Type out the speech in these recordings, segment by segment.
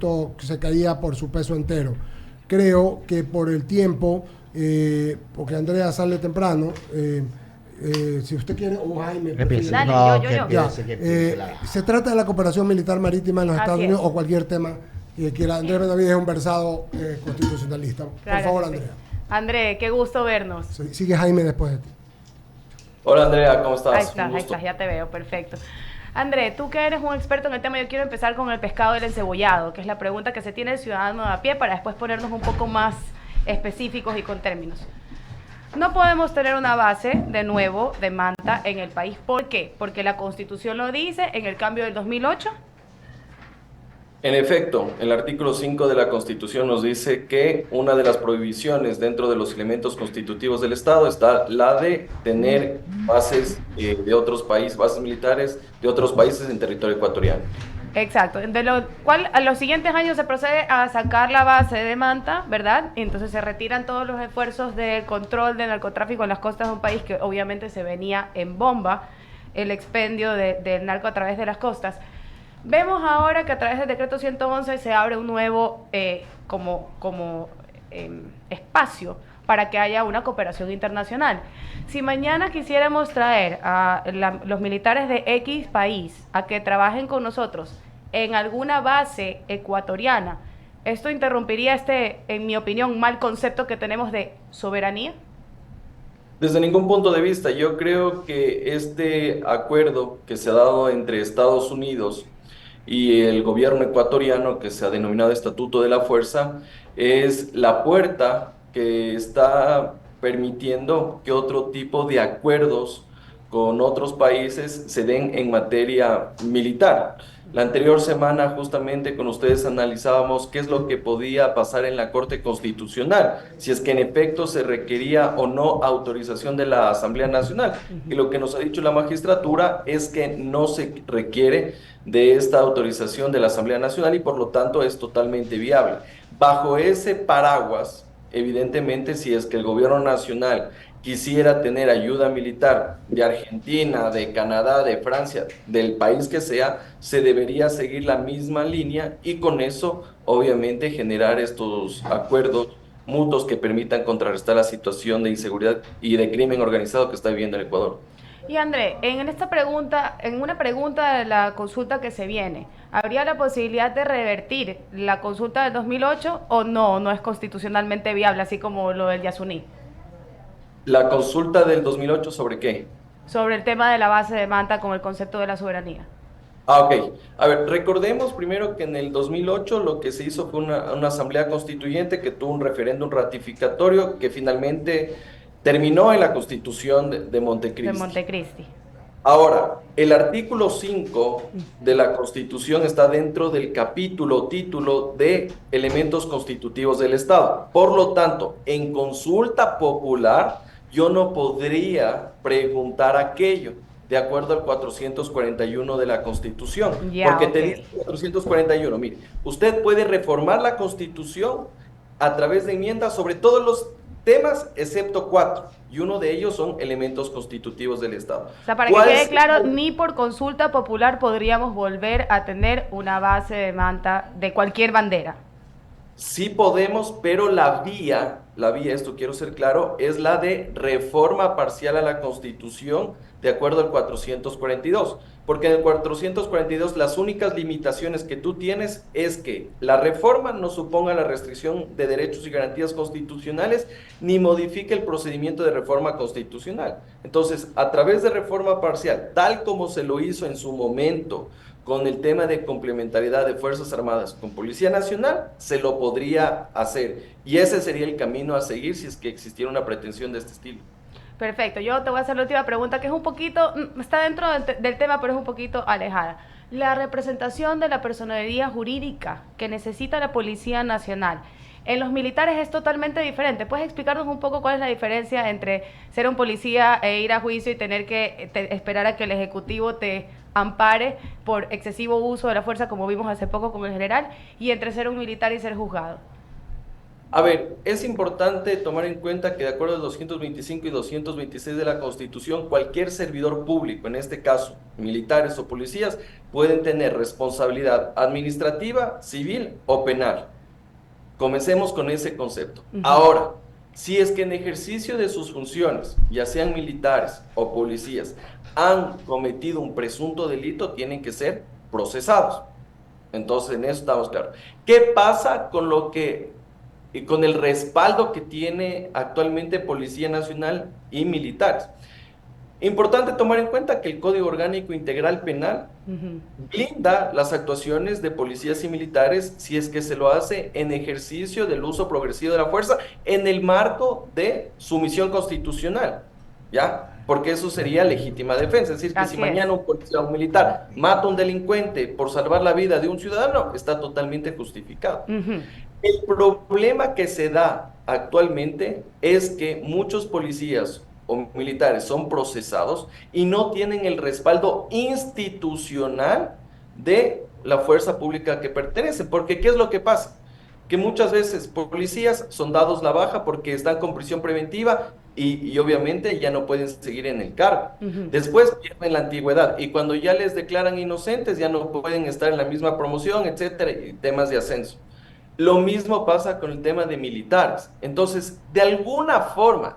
esto se caía por su peso entero. Creo que por el tiempo, porque Andrea sale temprano, si usted quiere, o Jaime, Dale, No, yo. ya, que se trata de la cooperación militar marítima en los Así Estados Unidos es. o cualquier tema que quiera. Andrea Benavides es un versado constitucionalista. Claro Por favor, que sí. Andrea. André, qué gusto vernos. Sigue Jaime después de ti. Hola Andrea, ¿cómo estás? Ahí estás, ya te veo, perfecto. André, tú que eres un experto en el tema, yo quiero empezar con el pescado del encebollado, que es la pregunta que se tiene el ciudadano de a pie para después ponernos un poco más específicos y con términos. No podemos tener una base, de nuevo, de Manta en el país. ¿Por qué? Porque la Constitución lo dice en el cambio del 2008. En efecto, el artículo 5 de la Constitución nos dice que una de las prohibiciones dentro de los elementos constitutivos del Estado está la de tener bases de otros países, bases militares de otros países en territorio ecuatoriano. Exacto, de lo cual a los siguientes años se procede a sacar la base de Manta, ¿verdad? Y entonces se retiran todos los esfuerzos de control del narcotráfico en las costas de un país que obviamente se venía en bomba, el expendio del narco a través de las costas. Vemos ahora que a través del decreto 111 se abre un nuevo espacio para que haya una cooperación internacional. Si mañana quisiéramos traer a los militares de X país a que trabajen con nosotros en alguna base ecuatoriana, ¿esto interrumpiría en mi opinión, mal concepto que tenemos de soberanía? Desde ningún punto de vista, yo creo que este acuerdo que se ha dado entre Estados Unidos y el gobierno ecuatoriano, que se ha denominado Estatuto de la Fuerza, es la puerta que está permitiendo que otro tipo de acuerdos con otros países se den en materia militar. La anterior semana justamente con ustedes analizábamos qué es lo que podía pasar en la Corte Constitucional, si es que en efecto se requería o no autorización de la Asamblea Nacional. Y lo que nos ha dicho la magistratura es que no se requiere de esta autorización de la Asamblea Nacional y por lo tanto es totalmente viable. Bajo ese paraguas, evidentemente, si es que el gobierno nacional quisiera tener ayuda militar de Argentina, de Canadá, de Francia, del país que sea, se debería seguir la misma línea y con eso, obviamente, generar estos acuerdos mutuos que permitan contrarrestar la situación de inseguridad y de crimen organizado que está viviendo el Ecuador. Y André, en una pregunta de la consulta que se viene, ¿habría la posibilidad de revertir la consulta del 2008 o no es constitucionalmente viable, así como lo del Yasuní? ¿La consulta del 2008 sobre qué? Sobre el tema de la base de Manta con el concepto de la soberanía. Ok. A ver, recordemos primero que en el 2008 lo que se hizo fue una asamblea constituyente que tuvo un referéndum ratificatorio que finalmente terminó en la Constitución de De Montecristi. Montecristi. Ahora, el artículo 5 de la Constitución está dentro del capítulo o título de elementos constitutivos del Estado. Por lo tanto, en consulta popular, yo no podría preguntar aquello, de acuerdo al 441 de la Constitución. Ya, Porque ok. te dice el 441, mire, usted puede reformar la Constitución a través de enmiendas sobre todos los temas, excepto 4, y uno de ellos son elementos constitutivos del Estado. O sea, para que quede claro, ni por consulta popular podríamos volver a tener una base de Manta de cualquier bandera. Sí podemos, pero la vía, esto quiero ser claro, es la de reforma parcial a la Constitución de acuerdo al 442. Porque en el 442 las únicas limitaciones que tú tienes es que la reforma no suponga la restricción de derechos y garantías constitucionales ni modifique el procedimiento de reforma constitucional. Entonces, a través de reforma parcial, tal como se lo hizo en su momento con el tema de complementariedad de Fuerzas Armadas con Policía Nacional, se lo podría hacer. Y ese sería el camino a seguir si es que existiera una pretensión de este estilo. Perfecto, yo te voy a hacer la última pregunta que es un poquito, está dentro del tema, pero es un poquito alejada. La representación de la personería jurídica que necesita la Policía Nacional en los militares es totalmente diferente. ¿Puedes explicarnos un poco cuál es la diferencia entre ser un policía e ir a juicio y tener que esperar a que el Ejecutivo te ampare por excesivo uso de la fuerza, como vimos hace poco con el general, y entre ser un militar y ser juzgado? A ver, es importante tomar en cuenta que de acuerdo al 225 y 226 de la Constitución, cualquier servidor público, en este caso militares o policías, pueden tener responsabilidad administrativa, civil o penal. Comencemos con ese concepto. Ujú. Ahora, si es que en ejercicio de sus funciones, ya sean militares o policías, han cometido un presunto delito, tienen que ser procesados. Entonces, en eso estamos claros. ¿Qué pasa con lo que y con el respaldo que tiene actualmente Policía Nacional y militares? Importante tomar en cuenta que el Código Orgánico Integral Penal Ujú. blinda las actuaciones de policías y militares si es que se lo hace en ejercicio del uso progresivo de la fuerza en el marco de su misión constitucional, ¿ya? Porque eso sería legítima defensa. Es decir, que si Así es. mañana un policía o un militar mata a un delincuente por salvar la vida de un ciudadano, está totalmente justificado. Ujú. El problema que se da actualmente es que muchos policías o militares son procesados y no tienen el respaldo institucional de la fuerza pública que pertenecen. Porque, ¿qué es lo que pasa? Que muchas veces policías son dados la baja porque están con prisión preventiva y obviamente ya no pueden seguir en el cargo. Ujú. Después pierden la antigüedad y cuando ya les declaran inocentes ya no pueden estar en la misma promoción, etcétera, y temas de ascenso. Lo mismo pasa con el tema de militares. Entonces, de alguna forma,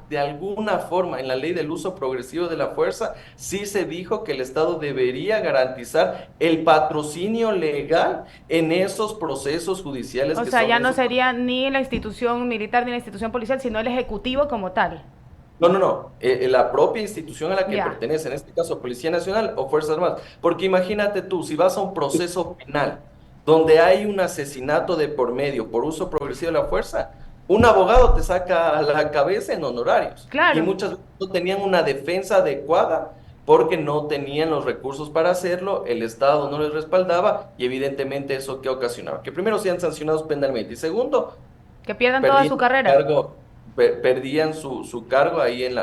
en la ley del uso progresivo de la fuerza, sí se dijo que el Estado debería garantizar el patrocinio legal en esos procesos judiciales O que sea, son ya no esos. sería ni la institución militar ni la institución policial, sino el ejecutivo como tal. No, no, no. La propia institución a la que Ya. pertenece, en este caso Policía Nacional o Fuerzas Armadas. Porque imagínate tú, si vas a un proceso penal donde hay un asesinato de por medio por uso progresivo de la fuerza, un abogado te saca la cabeza en honorarios. Y Claro. muchas veces no tenían una defensa adecuada porque no tenían los recursos para hacerlo, el Estado no les respaldaba y evidentemente eso ¿qué ocasionaba? Que primero sean sancionados penalmente y segundo, Que pierdan toda perdían su su carrera. cargo, perdían su cargo ahí en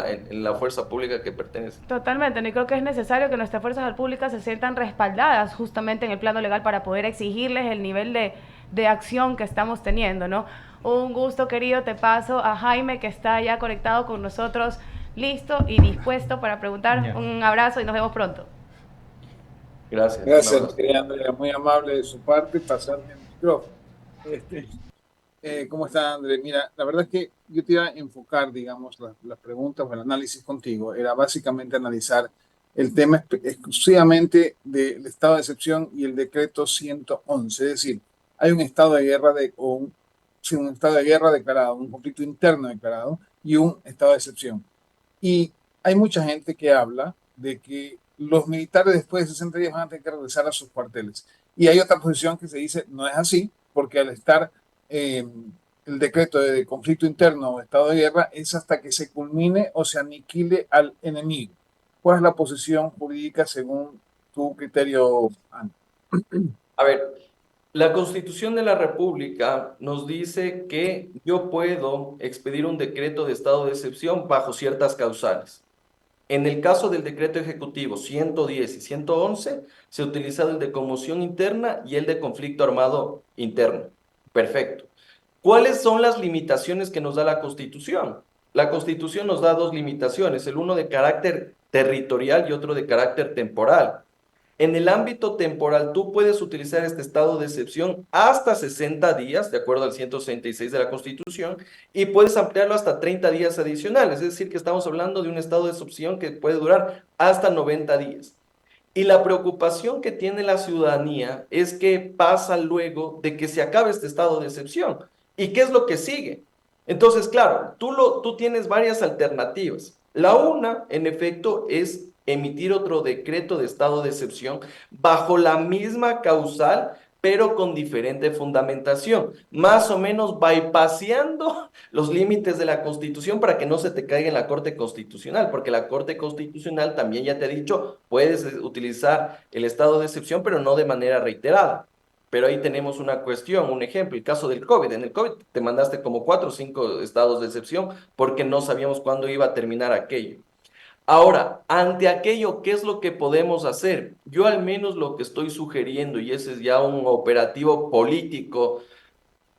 la fuerza pública que pertenece. Totalmente, ¿no? Y creo que es necesario que nuestras fuerzas públicas se sientan respaldadas justamente en el plano legal para poder exigirles el nivel de acción que estamos teniendo, ¿no? Un gusto, querido, te paso a Jaime, que está ya conectado con nosotros, listo y dispuesto para preguntar. Ya. Un abrazo y nos vemos pronto. Gracias, un Gracias, abrazo. querida Andrea, muy amable de su parte, pasarme el micrófono. Este, ¿Cómo está, André? Mira, la verdad es que yo te iba a enfocar, digamos, las preguntas o el análisis contigo. Era básicamente analizar el tema exclusivamente del estado de excepción y el decreto 111. Es decir, hay un estado de guerra sí, un estado de guerra declarado, un conflicto interno declarado y un estado de excepción. Y hay mucha gente que habla de que los militares después de 60 días van a tener que regresar a sus cuarteles. Y hay otra posición que se dice, no es así, porque al estar eh, el decreto de conflicto interno o estado de guerra es hasta que se culmine o se aniquile al enemigo. ¿Cuál es la posición jurídica según tu criterio, Ana? A ver, la Constitución de la República nos dice que yo puedo expedir un decreto de estado de excepción bajo ciertas causales. En el caso del decreto ejecutivo 110 y 111, se ha utilizado el de conmoción interna y el de conflicto armado interno. Perfecto. ¿Cuáles son las limitaciones que nos da la Constitución? La Constitución nos da dos limitaciones, el uno de carácter territorial y otro de carácter temporal. En el ámbito temporal, tú puedes utilizar este estado de excepción hasta 60 días, de acuerdo al 166 de la Constitución, y puedes ampliarlo hasta 30 días adicionales, es decir, que estamos hablando de un estado de excepción que puede durar hasta 90 días. Y la preocupación que tiene la ciudadanía es que pasa luego de que se acabe este estado de excepción. ¿Y qué es lo que sigue? Entonces, claro, tú tienes varias alternativas. La una, en efecto, es emitir otro decreto de estado de excepción bajo la misma causal, pero con diferente fundamentación, más o menos bypaseando los límites de la Constitución para que no se te caiga en la Corte Constitucional, porque la Corte Constitucional también ya te ha dicho, puedes utilizar el estado de excepción, pero no de manera reiterada. Pero ahí tenemos una cuestión, un ejemplo, el caso del COVID. En el COVID te mandaste como 4 o 5 estados de excepción porque no sabíamos cuándo iba a terminar aquello. Ahora, ante aquello, ¿qué es lo que podemos hacer? Yo al menos lo que estoy sugiriendo, y ese es ya un operativo político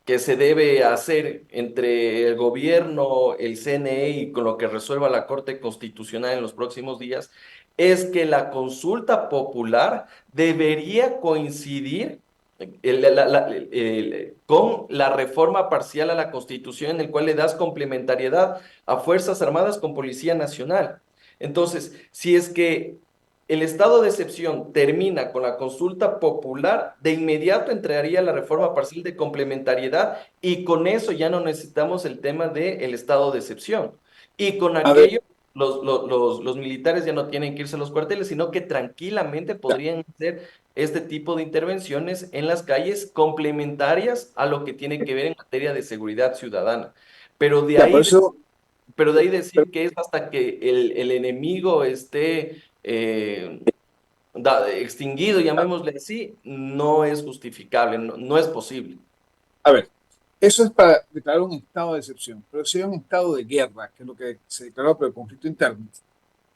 que se debe hacer entre el gobierno, el CNE y con lo que resuelva la Corte Constitucional en los próximos días, es que la consulta popular debería coincidir con la reforma parcial a la Constitución en el cual le das complementariedad a Fuerzas Armadas con Policía Nacional. Entonces, si es que el estado de excepción termina con la consulta popular, de inmediato entraría la reforma parcial de complementariedad y con eso ya no necesitamos el tema del estado de excepción. Y con A ver, aquello, los militares ya no tienen que irse a los cuarteles, sino que tranquilamente ya, podrían hacer este tipo de intervenciones en las calles complementarias a lo que tiene que ver en materia de seguridad ciudadana. Pero de ya, por ahí eso, pero de ahí pero, decir que es hasta que el enemigo esté extinguido, a, llamémosle así, no es justificable, no es posible. a ver, eso es para declarar un estado de excepción, pero si hay un estado de guerra, que es lo que se declaró por el conflicto interno,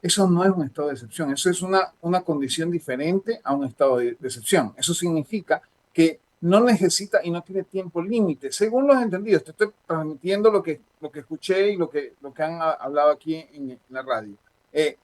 eso no es un estado de excepción, eso es una condición diferente a un estado de excepción. Eso significa que no necesita y no tiene tiempo límite, según los entendidos. Te estoy transmitiendo lo que escuché y lo que han hablado aquí en la radio. Eh,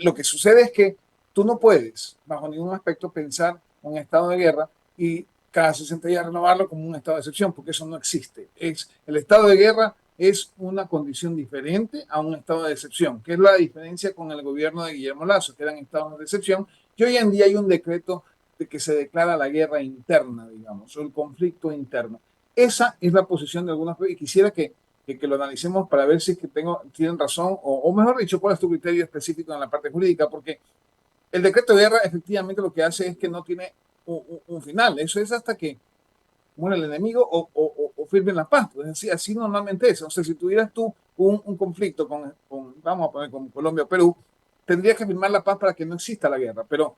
lo que sucede es que tú no puedes, bajo ningún aspecto, pensar un estado de guerra y cada 60 días renovarlo como un estado de excepción, porque eso no existe. El estado de guerra es una condición diferente a un estado de excepción, que es la diferencia con el gobierno de Guillermo Lasso, que eran estados de excepción, que hoy en día hay un decreto de que se declara la guerra interna, digamos, o el conflicto interno. Esa es la posición de algunos, y quisiera que lo analicemos para ver si es que tienen razón, o mejor dicho, cuál es tu criterio específico en la parte jurídica, porque el decreto de guerra efectivamente lo que hace es que no tiene un final. Eso es hasta que muere el enemigo o firmen la paz. Pues así normalmente es. O sea, si tuvieras tú un conflicto vamos a poner con Colombia o Perú, tendrías que firmar la paz para que no exista la guerra. Pero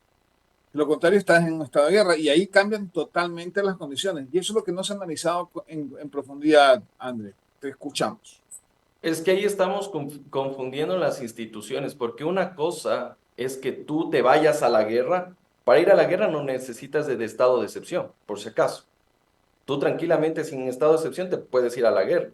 de lo contrario, estás en un estado de guerra y ahí cambian totalmente las condiciones. Y eso es lo que no se ha analizado en profundidad, André. Te escuchamos. Es que ahí estamos confundiendo las instituciones, porque una cosa es que tú te vayas a la guerra. Para ir a la guerra no necesitas de estado de excepción, por si acaso. Tú tranquilamente sin estado de excepción te puedes ir a la guerra.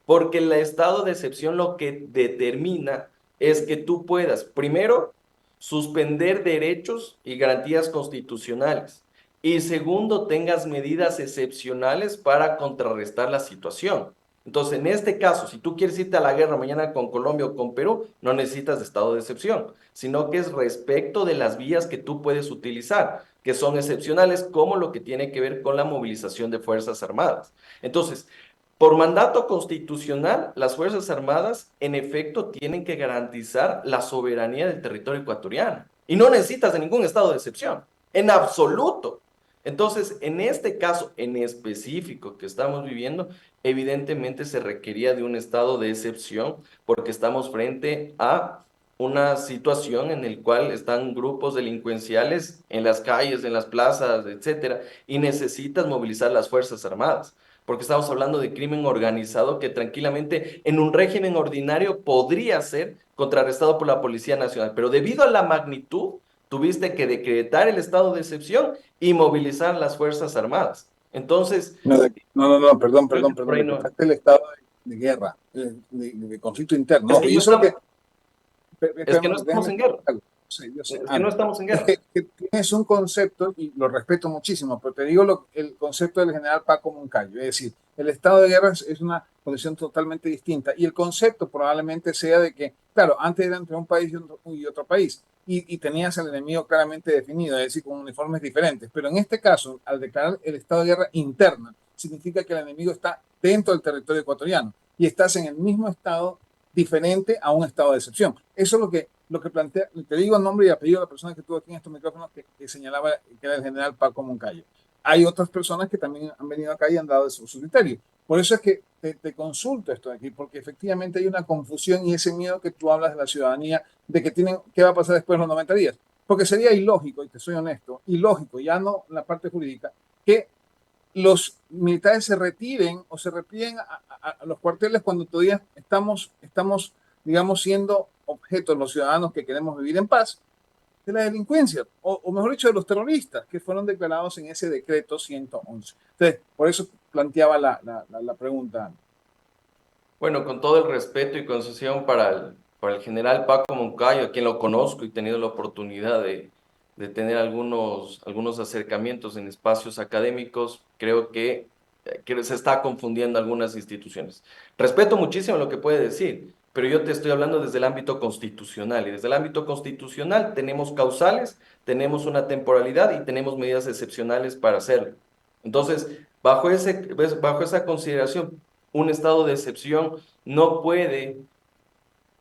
Porque el estado de excepción lo que determina es que tú puedas, primero, suspender derechos y garantías constitucionales. Y segundo, tengas medidas excepcionales para contrarrestar la situación. Entonces, en este caso, si tú quieres irte a la guerra mañana con Colombia o con Perú, no necesitas de estado de excepción, sino que es respecto de las vías que tú puedes utilizar, que son excepcionales, como lo que tiene que ver con la movilización de Fuerzas Armadas. Entonces, por mandato constitucional, las Fuerzas Armadas, en efecto, tienen que garantizar la soberanía del territorio ecuatoriano. Y no necesitas de ningún estado de excepción, en absoluto. Entonces, en este caso en específico que estamos viviendo, evidentemente se requería de un estado de excepción porque estamos frente a una situación en la cual están grupos delincuenciales en las calles, en las plazas, etcétera, y necesitas movilizar las Fuerzas Armadas porque estamos hablando de crimen organizado que tranquilamente en un régimen ordinario podría ser contrarrestado por la Policía Nacional, pero debido a la magnitud, tuviste que decretar el estado de excepción y movilizar las Fuerzas Armadas. Entonces, No, no, creo que por perdón, ahí no. decretaste el estado de guerra, de conflicto interno. Es No, que pero no yo solo estamos, que, es que no espérame, estamos déjame en explicar guerra. algo. Yo sé, Es que no André. estamos en Es guerra. que tienes un concepto, y lo respeto muchísimo, pero te digo el concepto del general Paco Moncayo, es decir, el estado de guerra es una condición totalmente distinta, y el concepto probablemente sea de que, claro, antes era entre un país y otro país, y tenías al enemigo claramente definido, es decir, con uniformes diferentes, pero en este caso, al declarar el estado de guerra interna, significa que el enemigo está dentro del territorio ecuatoriano, y estás en el mismo estado diferente a un estado de excepción. Eso es lo que plantea, te digo nombre y apellido de la persona que estuvo aquí en estos micrófonos que señalaba que era el general Paco Moncayo. Hay otras personas que también han venido acá y han dado su criterio. Por eso es que te consulto esto de aquí, porque efectivamente hay una confusión y ese miedo que tú hablas de la ciudadanía, de que qué va a pasar después de los 90 días. Porque sería ilógico, y te soy honesto, ilógico, ya no en la parte jurídica, que los militares se retiren o se replieguen a los cuarteles cuando todavía estamos, digamos, siendo objetos los ciudadanos que queremos vivir en paz, de la delincuencia, o mejor dicho, de los terroristas que fueron declarados en ese decreto 111. Entonces, por eso planteaba la pregunta. Bueno, con todo el respeto y concesión para el general Paco Moncayo, a quien lo conozco y he tenido la oportunidad de tener algunos acercamientos en espacios académicos, creo que se está confundiendo algunas instituciones. Respeto muchísimo lo que puede decir, pero yo te estoy hablando desde el ámbito constitucional, y desde el ámbito constitucional tenemos causales, tenemos una temporalidad y tenemos medidas excepcionales para hacerlo. Entonces, bajo esa consideración, un estado de excepción no puede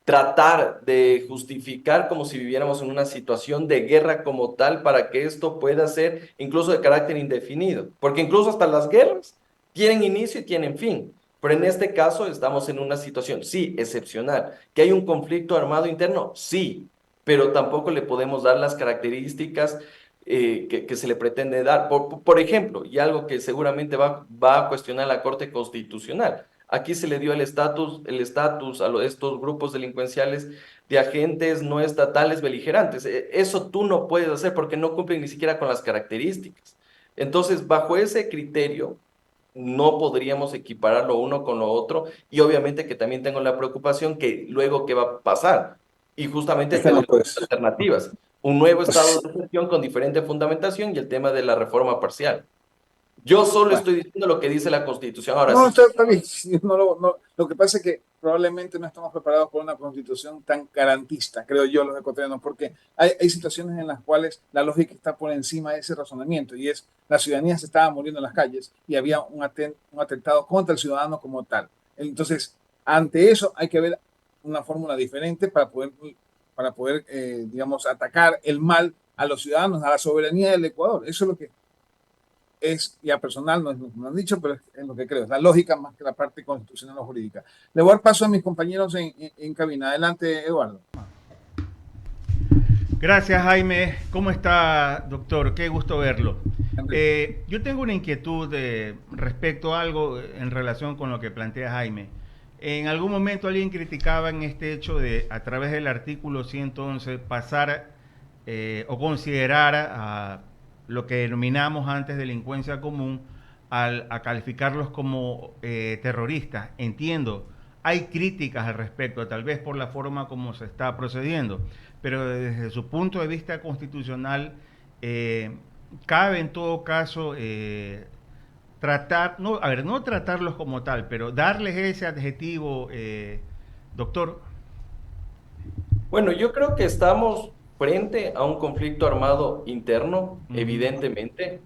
tratar de justificar como si viviéramos en una situación de guerra como tal para que esto pueda ser incluso de carácter indefinido, porque incluso hasta las guerras tienen inicio y tienen fin, pero en este caso estamos en una situación, sí, excepcional. ¿Que hay un conflicto armado interno? Sí, pero tampoco le podemos dar las características que se le pretende dar. Por ejemplo, y algo que seguramente va a cuestionar la Corte Constitucional, aquí se le dio el estatus a estos grupos delincuenciales de agentes no estatales beligerantes. Eso tú no puedes hacer porque no cumplen ni siquiera con las características. Entonces, bajo ese criterio, no podríamos equipararlo uno con lo otro, y obviamente que también tengo la preocupación que luego qué va a pasar. Y justamente No, tenemos pues, alternativas. Un nuevo estado de excepción con diferente fundamentación y el tema de la reforma parcial. Yo solo bueno. estoy diciendo lo que dice la Constitución. Ahora, No, sí. está bien. Lo que pasa es que probablemente no estamos preparados por una constitución tan garantista, creo yo, los ecuatorianos, porque hay situaciones en las cuales la lógica está por encima de ese razonamiento, y es la ciudadanía se estaba muriendo en las calles y había un atentado contra el ciudadano como tal. Entonces, ante eso hay que ver una fórmula diferente para poder digamos, atacar el mal a los ciudadanos, a la soberanía del Ecuador. Eso es lo que es ya personal, no es lo que me han dicho, pero es lo que creo, es la lógica más que la parte constitucional o jurídica. Le voy a dar paso a mis compañeros en cabina. Adelante, Eduardo. Gracias, Jaime. ¿Cómo está, doctor? Qué gusto verlo. Yo tengo una inquietud respecto a algo en relación con lo que plantea Jaime. En algún momento alguien criticaba en este hecho de, a través del artículo 111, pasar o considerar a lo que denominamos antes delincuencia común a calificarlos como terroristas. Entiendo, hay críticas al respecto, tal vez por la forma como se está procediendo, pero desde su punto de vista constitucional, cabe en todo caso no tratarlos como tal, pero darles ese adjetivo, doctor. Bueno, yo creo que estamos frente a un conflicto armado interno, evidentemente,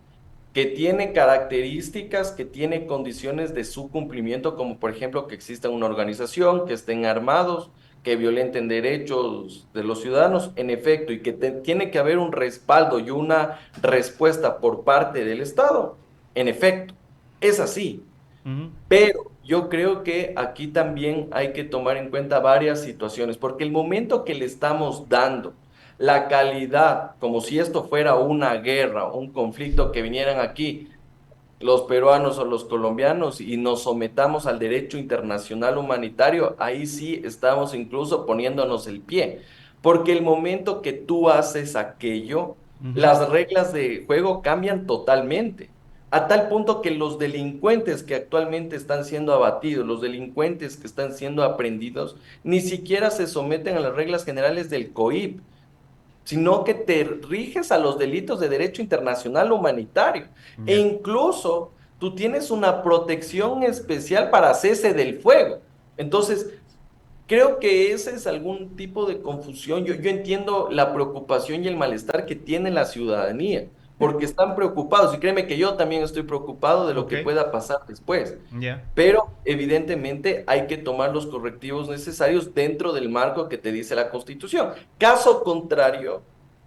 que tiene características, que tiene condiciones de su cumplimiento, como por ejemplo que exista una organización, que estén armados, que violenten derechos de los ciudadanos, en efecto, y que tiene que haber un respaldo y una respuesta por parte del Estado, en efecto, es así. Pero yo creo que aquí también hay que tomar en cuenta varias situaciones, porque el momento que le estamos dando la calidad, como si esto fuera una guerra, un conflicto, que vinieran aquí los peruanos o los colombianos y nos sometamos al derecho internacional humanitario, ahí sí estamos incluso poniéndonos el pie, porque el momento que tú haces aquello, las reglas de juego cambian totalmente. A tal punto que los delincuentes que actualmente están siendo abatidos, los delincuentes que están siendo aprendidos, ni siquiera se someten a las reglas generales del COIP, sino que te riges a los delitos de derecho internacional humanitario. E incluso tú tienes una protección especial para cese del fuego. Entonces, creo que ese es algún tipo de confusión. Yo entiendo la preocupación y el malestar que tiene la ciudadanía, porque están preocupados, y créeme que yo también estoy preocupado de lo que pueda pasar después. Pero evidentemente hay que tomar los correctivos necesarios dentro del marco que te dice la Constitución. Caso contrario,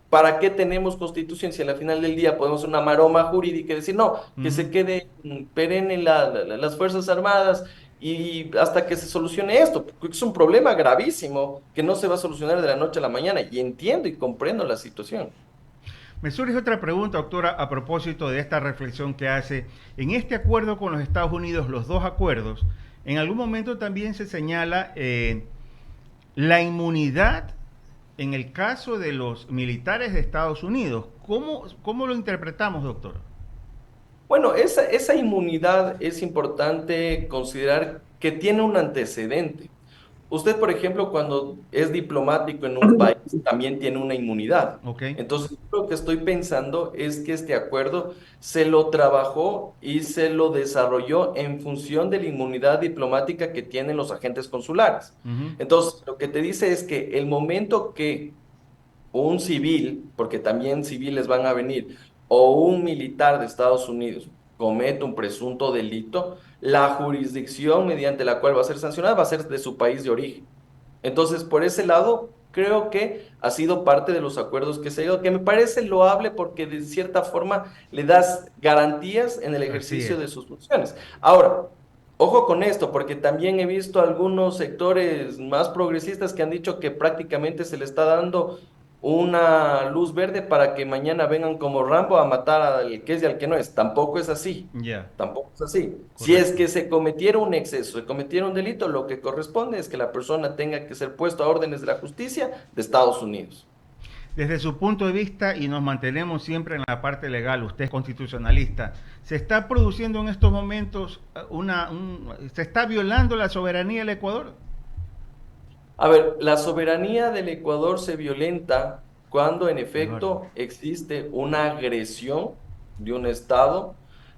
¿para qué tenemos Constitución si al final del día podemos hacer una maroma jurídica y decir, no, que se quede perenne las Fuerzas Armadas y hasta que se solucione esto? Porque es un problema gravísimo que no se va a solucionar de la noche a la mañana, y entiendo y comprendo la situación. Me surge otra pregunta, doctora, a propósito de esta reflexión que hace. En este acuerdo con los Estados Unidos, los dos acuerdos, en algún momento también se señala la inmunidad En el caso de los militares de Estados Unidos, ¿cómo lo interpretamos, doctor? Bueno, esa inmunidad es importante considerar que tiene un antecedente. Usted, por ejemplo, cuando es diplomático en un país, también tiene una inmunidad. Ok. Entonces, lo que estoy pensando es que este acuerdo se lo trabajó y se lo desarrolló en función de la inmunidad diplomática que tienen los agentes consulares. Ujú. Entonces, lo que te dice es que el momento que un civil, porque también civiles van a venir, o un militar de Estados Unidos comete un presunto delito, la jurisdicción mediante la cual va a ser sancionada va a ser de su país de origen. Entonces, por ese lado, creo que ha sido parte de los acuerdos que se ha ido, que me parece loable porque de cierta forma le das garantías en el Así ejercicio es. de sus funciones. Ahora, ojo con esto, porque también he visto algunos sectores más progresistas que han dicho que prácticamente se le está dando una luz verde para que mañana vengan como Rambo a matar al que es y al que no es. Tampoco es así. Ya, Tampoco es así. Si es correcto. que se cometiera un exceso, se cometiera un delito, lo que corresponde es que la persona tenga que ser puesto a órdenes de la justicia de Estados Unidos. Desde su punto de vista, y nos mantenemos siempre en la parte legal, usted es constitucionalista, ¿se está produciendo en estos momentos se está violando la soberanía del Ecuador? A ver, la soberanía del Ecuador se violenta cuando en Eduardo. efecto existe una agresión de un Estado,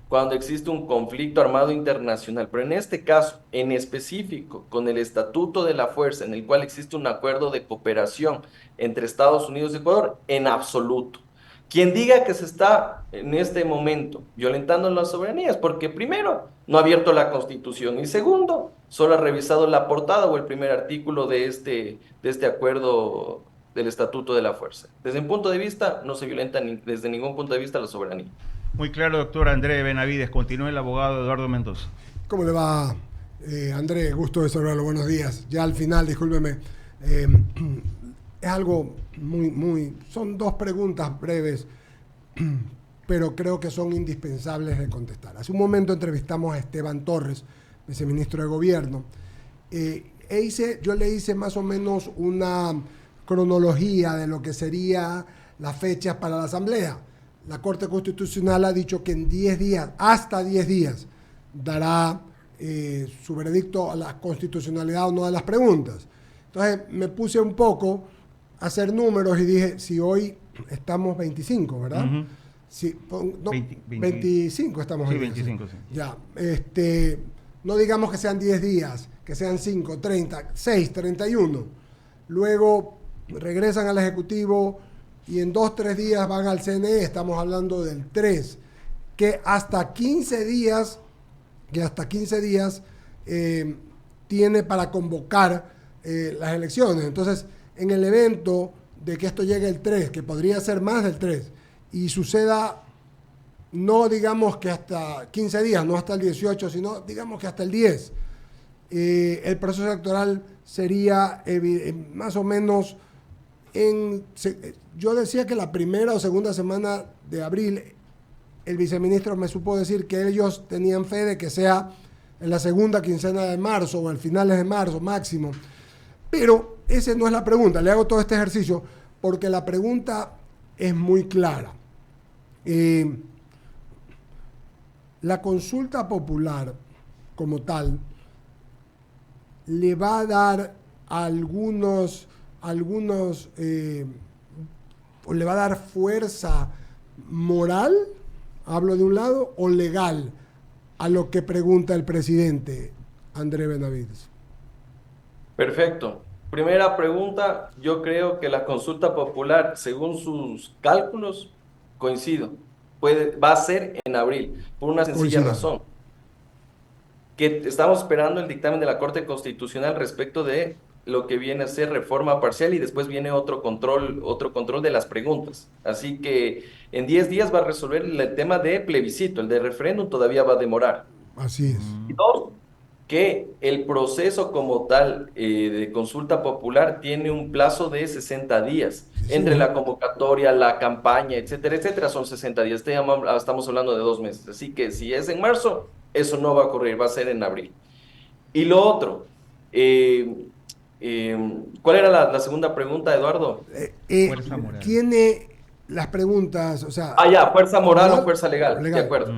cuando existe un conflicto armado internacional. Pero en este caso, en específico, con el Estatuto de la Fuerza, en el cual existe un acuerdo de cooperación entre Estados Unidos y Ecuador, en absoluto. Quien diga que se está en este momento violentando las soberanías, porque primero, no ha abierto la Constitución y segundo, solo ha revisado la portada o el primer artículo de este acuerdo del Estatuto de la Fuerza. Desde mi punto de vista, no se violenta desde ningún punto de vista la soberanía. Muy claro, doctor André Benavides. Continúe el abogado Eduardo Mendoza. ¿Cómo le va, André? Gusto de saludarlo. Buenos días. Ya al final, discúlpeme, es algo son dos preguntas breves, pero creo que son indispensables de contestar. Hace un momento entrevistamos a Esteban Torres, viceministro de Gobierno. Yo le hice más o menos una cronología de lo que serían las fechas para la Asamblea. La Corte Constitucional ha dicho que en 10 días, hasta 10 días, dará su veredicto a la constitucionalidad o no de las preguntas. Entonces me puse un poco a hacer números y dije, si hoy estamos 25, ¿verdad? Uh-huh. Si, no, 25 estamos sí, hoy. 25, sí. Ya, no digamos que sean 10 días, que sean 5, 30, 6, 31. Luego regresan al Ejecutivo y en 2, 3 días van al CNE, estamos hablando del 3, que hasta 15 días tiene para convocar las elecciones. Entonces, en el evento de que esto llegue el 3, que podría ser más del 3, y suceda, no digamos que hasta 15 días, no hasta el 18, sino digamos que hasta el 10, el proceso electoral sería más o menos yo decía que la primera o segunda semana de abril. El viceministro me supo decir que ellos tenían fe de que sea en la segunda quincena de marzo o al finales de marzo máximo. Pero esa no es la pregunta. Le hago todo este ejercicio porque la pregunta es muy clara. La consulta popular como tal le va a dar o le va a dar fuerza moral, hablo de un lado, o legal a lo que pregunta el presidente André Benavides. Perfecto. Primera pregunta, yo creo que la consulta popular, según sus cálculos, coincido, va a ser en abril, por una sencilla razón, que estamos esperando el dictamen de la Corte Constitucional respecto de lo que viene a ser reforma parcial y después viene otro control de las preguntas. Así que en 10 días va a resolver el tema de plebiscito, el de referéndum todavía va a demorar. Así es. Y dos, que el proceso como tal de consulta popular tiene un plazo de 60 días. Sí, entre la convocatoria, la campaña, etcétera, son 60 días. Estamos hablando de 2 meses. Así que si es en marzo, eso no va a ocurrir, va a ser en abril. Y lo otro, ¿Cuál era la segunda pregunta, Eduardo? Fuerza moral. Tiene las preguntas, o sea... Ah, ya, fuerza moral ¿moral? o fuerza legal, de Legal. acuerdo.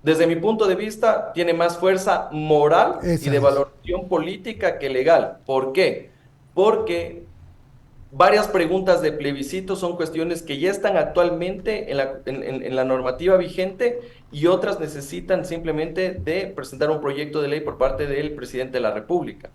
Desde mi punto de vista, tiene más fuerza moral Esa y de es. valoración política que legal. ¿Por qué? Porque varias preguntas de plebiscito son cuestiones que ya están actualmente en la normativa vigente y otras necesitan simplemente de presentar un proyecto de ley por parte del presidente de la República.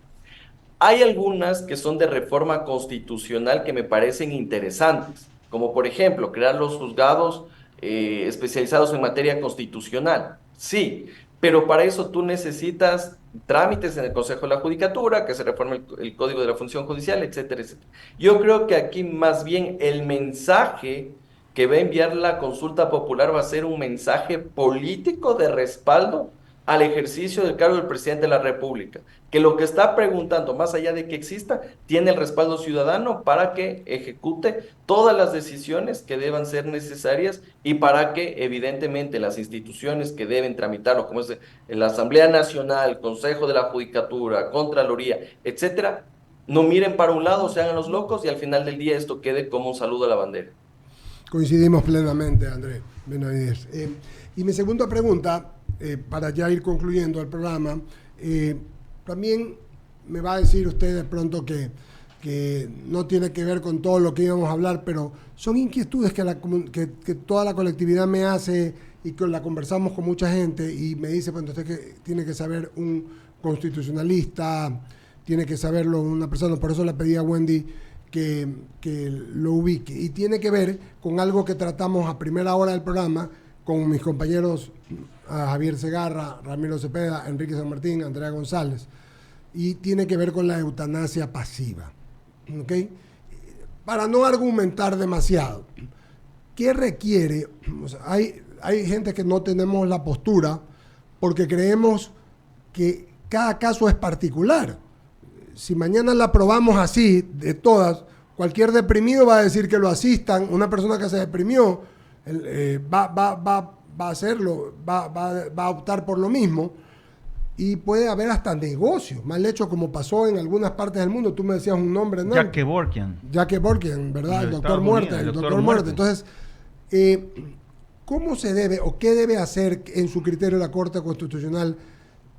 Hay algunas que son de reforma constitucional que me parecen interesantes, como por ejemplo crear los juzgados especializados en materia constitucional. Sí, pero para eso tú necesitas trámites en el Consejo de la Judicatura, que se reforme el Código de la Función Judicial, etcétera, etcétera. Yo creo que aquí más bien el mensaje que va a enviar la consulta popular va a ser un mensaje político de respaldo al ejercicio del cargo del presidente de la República, que lo que está preguntando, más allá de que exista, tiene el respaldo ciudadano para que ejecute todas las decisiones que deban ser necesarias y para que evidentemente las instituciones que deben tramitarlo, como es la Asamblea Nacional, Consejo de la Judicatura, Contraloría, etcétera, no miren para un lado, se hagan los locos y al final del día esto quede como un saludo a la bandera. Coincidimos plenamente, Andrés Benavides. Y mi segunda pregunta, para ya ir concluyendo el programa, también me va a decir usted de pronto que no tiene que ver con todo lo que íbamos a hablar, pero son inquietudes que toda la colectividad me hace y que la conversamos con mucha gente y me dice, pues usted que tiene que saber un constitucionalista, tiene que saberlo una persona, por eso le pedí a Wendy que lo ubique. Y tiene que ver con algo que tratamos a primera hora del programa con mis compañeros Javier Segarra, Ramiro Cepeda, Enrique San Martín, Andrea González. Y tiene que ver con la eutanasia pasiva. ¿Ok? Para no argumentar demasiado, ¿qué requiere? O sea, hay gente que no tenemos la postura porque creemos que cada caso es particular. Si mañana la aprobamos así, de todas, cualquier deprimido va a decir que lo asistan. Una persona que se deprimió va a hacerlo, va a optar por lo mismo. Y puede haber hasta negocios, mal hechos como pasó en algunas partes del mundo. Tú me decías un nombre, ¿no? Jack Kevorkian. Jack Kevorkian, ¿verdad? El doctor muerte, el doctor muerte. Entonces, ¿cómo se debe o qué debe hacer en su criterio la Corte Constitucional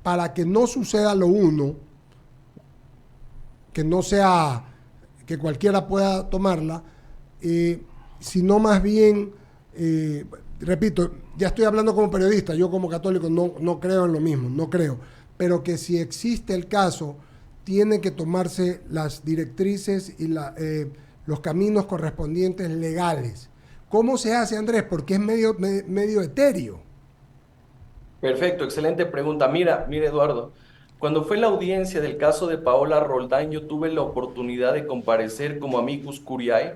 para que no suceda lo uno, que no sea que cualquiera pueda tomarla, sino más bien, repito, ya estoy hablando como periodista, yo como católico no creo en lo mismo, no creo, pero que si existe el caso, tiene que tomarse las directrices y los caminos correspondientes legales. ¿Cómo se hace, Andrés? Porque es medio etéreo. Perfecto, excelente pregunta. Mira, Eduardo, cuando fue la audiencia del caso de Paola Roldán, yo tuve la oportunidad de comparecer como amicus curiae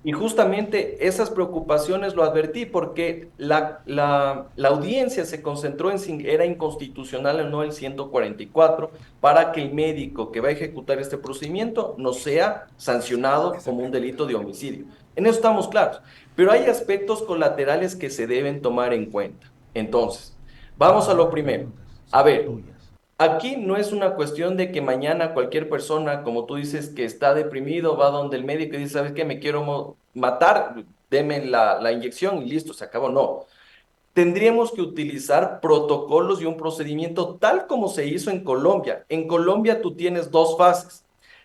y justamente esas preocupaciones lo advertí porque la audiencia se concentró en si era inconstitucional o no el 144 para que el médico que va a ejecutar este procedimiento no sea sancionado como un delito de homicidio. En eso estamos claros, pero hay aspectos colaterales que se deben tomar en cuenta. Entonces, vamos a lo primero. A ver, aquí no es una cuestión de que mañana cualquier persona, como tú dices, que está deprimido, va donde el médico y dice, ¿sabes qué? Me quiero matar, deme la inyección y listo, se acabó. No. Tendríamos que utilizar protocolos y un procedimiento tal como se hizo en Colombia. En Colombia tú tienes dos fases.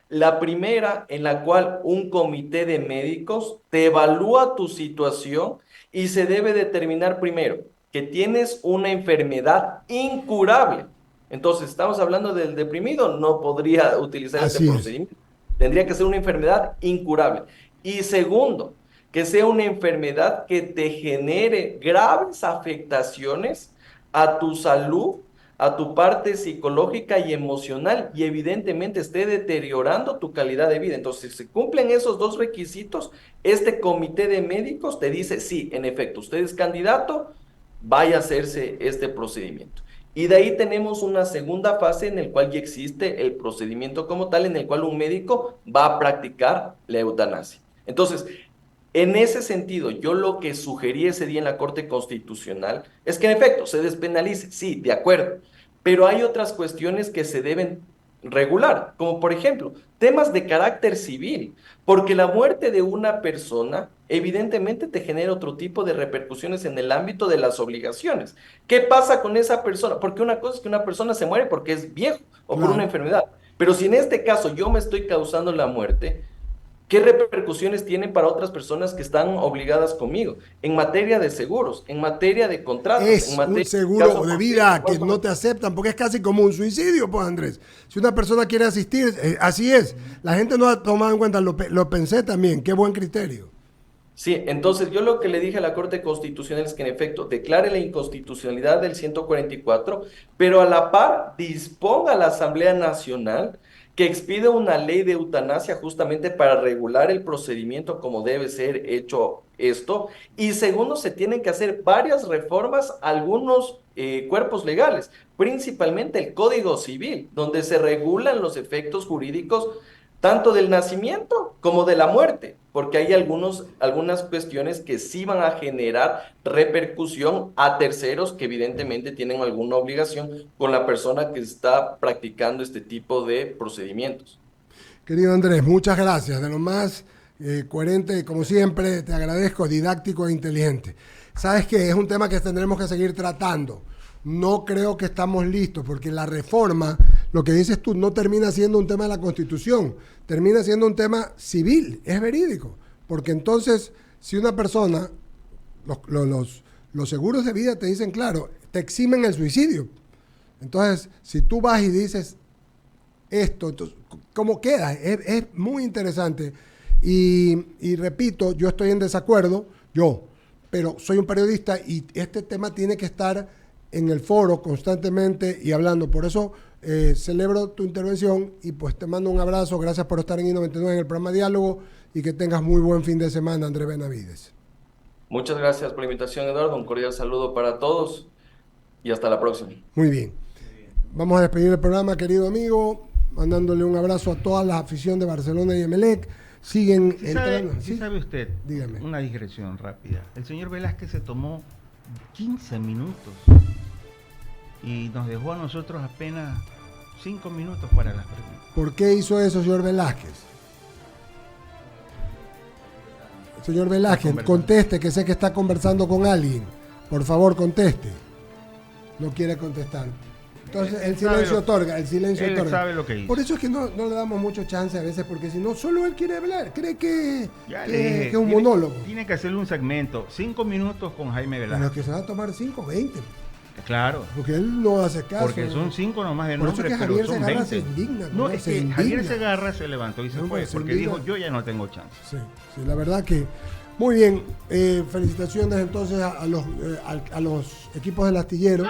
La primera, en la cual un comité de médicos te evalúa tu situación y se debe determinar primero que tienes una enfermedad incurable. Entonces, estamos hablando del deprimido, no podría utilizar este procedimiento. Tendría que ser una enfermedad incurable. Y segundo, que sea una enfermedad que te genere graves afectaciones a tu salud, a tu parte psicológica y emocional, y evidentemente esté deteriorando tu calidad de vida. Entonces, si se cumplen esos dos requisitos, este comité de médicos te dice, sí, en efecto, usted es candidato, vaya a hacerse este procedimiento. Y de ahí tenemos una segunda fase en el cual ya existe el procedimiento como tal, en el cual un médico va a practicar la eutanasia. Entonces, en ese sentido, yo lo que sugerí ese día en la Corte Constitucional es que en efecto se despenalice, sí, de acuerdo, pero hay otras cuestiones que se deben regular, como por ejemplo temas de carácter civil, porque la muerte de una persona evidentemente te genera otro tipo de repercusiones en el ámbito de las obligaciones. ¿Qué pasa con esa persona? Porque una cosa es que una persona se muere porque es viejo o por una enfermedad, pero si en este caso yo me estoy causando la muerte, ¿qué repercusiones tiene para otras personas que están obligadas conmigo? En materia de seguros, en materia de contratos. Es en materia un seguro de vida que no te aceptan porque es casi como un suicidio, pues Andrés. Si una persona quiere asistir, así es. La gente no ha tomado en cuenta, lo pensé también, qué buen criterio. Sí, entonces yo lo que le dije a la Corte Constitucional es que en efecto declare la inconstitucionalidad del 144, pero a la par disponga a la Asamblea Nacional que expide una ley de eutanasia justamente para regular el procedimiento como debe ser hecho esto. Y segundo, se tienen que hacer varias reformas a algunos cuerpos legales, principalmente el Código Civil, donde se regulan los efectos jurídicos tanto del nacimiento como de la muerte, porque hay algunas cuestiones que sí van a generar repercusión a terceros que evidentemente tienen alguna obligación con la persona que está practicando este tipo de procedimientos. Querido Andrés, muchas gracias. De lo más coherente, como siempre, te agradezco, didáctico e inteligente. Sabes que es un tema que tendremos que seguir tratando. No creo que estamos listos, porque la reforma, lo que dices tú, no termina siendo un tema de la Constitución, termina siendo un tema civil, es verídico. Porque entonces, si una persona, los seguros de vida te dicen, claro, te eximen el suicidio. Entonces, si tú vas y dices esto, entonces, ¿cómo queda? Es muy interesante. Y repito, yo estoy en desacuerdo, pero soy un periodista y este tema tiene que estar en el foro constantemente y hablando. Por eso celebro tu intervención y pues te mando un abrazo. Gracias por estar en I99 en el programa Diálogo y que tengas muy buen fin de semana, Andrés Benavides. Muchas gracias por la invitación, Eduardo. Un cordial saludo para todos y hasta la próxima. Muy bien. Vamos a despedir el programa, querido amigo, mandándole un abrazo a toda la afición de Barcelona y Emelec. Siguen entrando. ¿Sí sabe usted? Dígame. Una digresión rápida. El señor Velázquez se tomó 15 minutos y nos dejó a nosotros apenas 5 minutos para las preguntas. ¿Por qué hizo eso, señor Velázquez? Señor Velázquez, conteste, que sé que está conversando con alguien. Por favor, conteste. No quiere contestar. Entonces, el silencio otorga, el silencio él otorga. sabe lo que hizo. Por eso es que no le damos mucho chance a veces, porque si no, solo él quiere hablar. Cree que es un monólogo. Tiene que hacerle un segmento, 5 minutos con Jaime Velázquez. Pero que se va a tomar 5, 20. Claro. Porque él no hace caso. Porque son 5 nomás de Por eso nombre, es que pero Javier son Segarra 20. se indigna. No, es que Javier indigna. Segarra se levantó y se fue, porque dijo, yo ya no tengo chance. Sí, la verdad que muy bien. Felicitaciones entonces a los equipos del astillero.